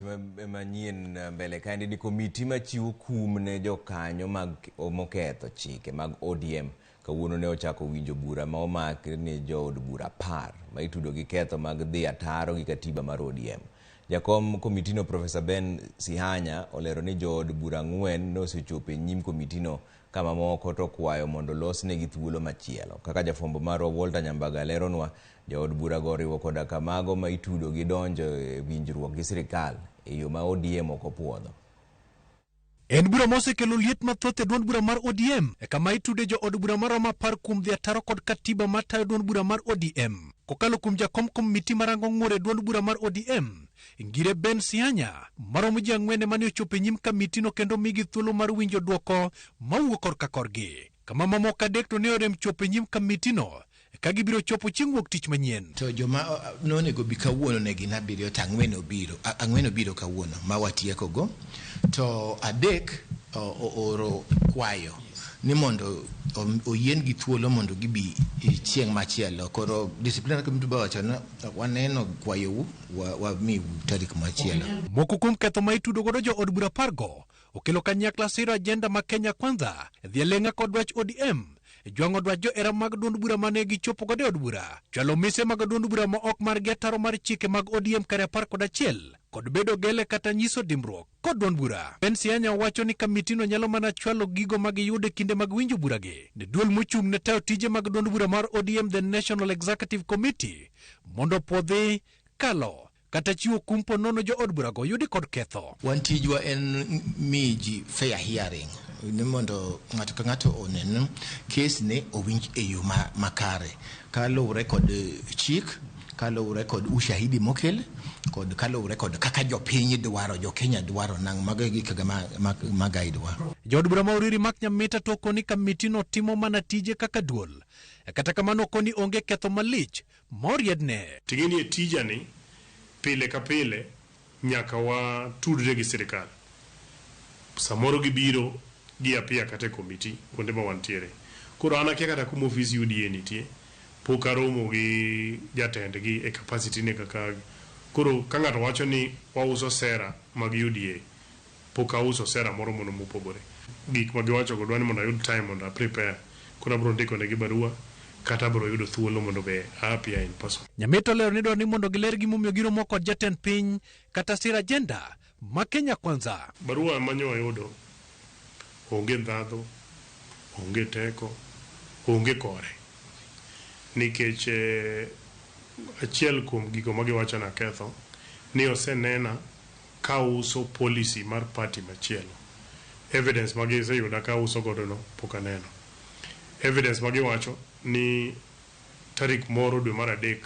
Manyien mbele kae ni komiti machiwo kum ne jokanyo mag moketho chike mag ODM kawuono ne ochako winjo bura ma omak ne jood bura 10 ma itudo gi ketho mag dhi ataro gi katiba mar ODM. Jakom komitino Profesa Ben Sihanya olero ni jood bura 4 nosechopo e nyim komitino kama moko to kwayo mondo losnegi thuolo machielo. Kaka jafwambo marwa Walter Nyambaga leronwa, jood bura go riwo koda kamago ma itudo gi donjo e winjruok gi sirikal e yo ma ODM ok opuodho. En bura mosekelo liet mathoth e duond bura mar ODM e kama itude jo od bura mar 10 kuom dhi ataro kod katiba matayo duond bura mar ODM. Kokalo kuom jakom komiti marango ng'ur e duond bura mar ODM, Ngire Ben Sihanya, maromo ji 4 mane ochopo e nyim komitino kendo migi thuolo mar winjo dwoko mawuok korka korgi. Kama mamoko adek to ne orem chopo e nyim komitino ka gibiro chopo chieng' wuok tich manyien. To joma nonego bi kawuono ne gin 7 to 4 obiro kawuono ma watieko go. To adek oro kwayo ni mondo oyien gi thuolo mondo gibi chieng' machielo. Koro disciplinary committee ba wacho na waneno kwayo wa mi tarik machielo. Moko kuom ketho ma itudo godo jo od bura 10 go okelo kanyakla siro agenda ma Kenya Kwanza dhi lenga kod dwach ODM. Jwang'o dwach jo era mag duond bura mane gichopo godo od bura, chwalo mise mag duond bura ma ok mar getaro mar chike mag ODM kare 11 kod bedo gele kata nyiso dimruok kod duond bura. Ben Sihanya wacho ni komitino nyalo mana chwalo gigo mag yude kinde mag winjo bura gi ne duol mochung' ne tayo tije mag duond bura mar ODM, the National Executive Committee, mondo podhi kalo kata chiwo kumpo nono jo od bura go yudi kod ketho. Wantijwa en miji fair hearing ni mondo ng'ato ka ng'ato onen kes ne owinj e yo makare kaluwore kod chik, kaluwore kod ushahidi mokel, kod kaluwore kod kaka jopiny dwaro, jo Kenya dwaro nang' magegi kaga magaidwa. Jo od bura ma Oriri Mak Nyamita to koni komitino timo mana tije kaka duol, kata kamano koni onge ketho malich moriedne. Tingini e tijani pile ka pile nyaka wa tudre gi sirikal. Samoro gibiro gi apia kate komiti kuonde ma wantiere. Koro an akia kata kuma ofisi UDA nitie, pok aromo gi jatendgi e capacity ne kaka. Koro ka ng'ato wacho ni wauso sera mag UDA, pok auso sera moro mono mopogore. Gik ma giwacho go dwani mondo ayud time mondo prepare. Koro abiro ndiko negi barua kata abiro yudo thuolo mondo be apia in person. Nyamita lero ni dwaro ni mondo giler gimomiyo giromo kod jatend piny kata sir agenda ma Kenya Kwanza. Barua manyo ayudo onge ndhadho, onge teko, onge kore. Nikech achiel kuom gigo magiwacho na ketho ni osenena ka uso policy mar party machielo. Evidence magiseyuda ka uso godo no pok aneno. Evidence magiwacho ni tarik moro dwe mar 3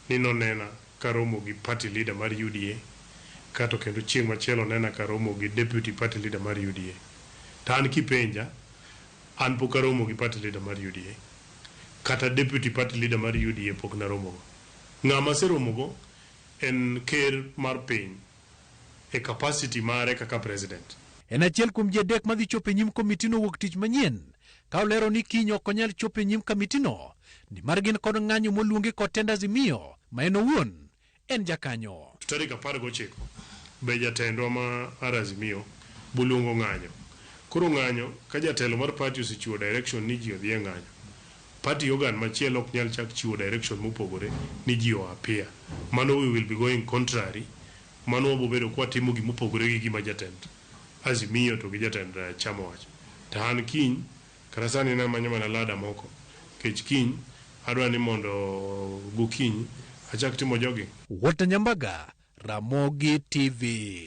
ni nonena karomo gi party leader mar UDA, kato kendo chieng' machielo nena karomo gi deputy party leader mar UDA. Tan kipenja, an pok aromo gi party leader mar UDA, kata deputy party leader mar UDA pok naromo go. Ng'ama seromo go en ker mar piny e capacity mare kaka president. En achiel kuom ji adek madhi chopo e nyim komitino wuok tich manyien, ka olero ni kiny ok onyal chopo e nyim komitino ni mar gin kod ng'anyo moluongi kod tend Azimio ma en owuon en jakanyo. Tarik 19 be jatendwa ma Azimio buluongo ng'anyo. Koro ng'anyo ka jatelo mar party osechiwo direction ni ji odhi e ng'anyo, party organ machielo ok nyal chak chiwo direction mopogore ni ji apia. Mano we will be going contrary. Mano wabo bedo kwa timo gimopogore gi gima jatend Azimio to gi jatend chama wacho. Ta an kiny kata sani na manyo mana lada moko, kech kiny adwa ni mondo go kiny achak timo jogging. Walter Nyambaga, Ramogi TV.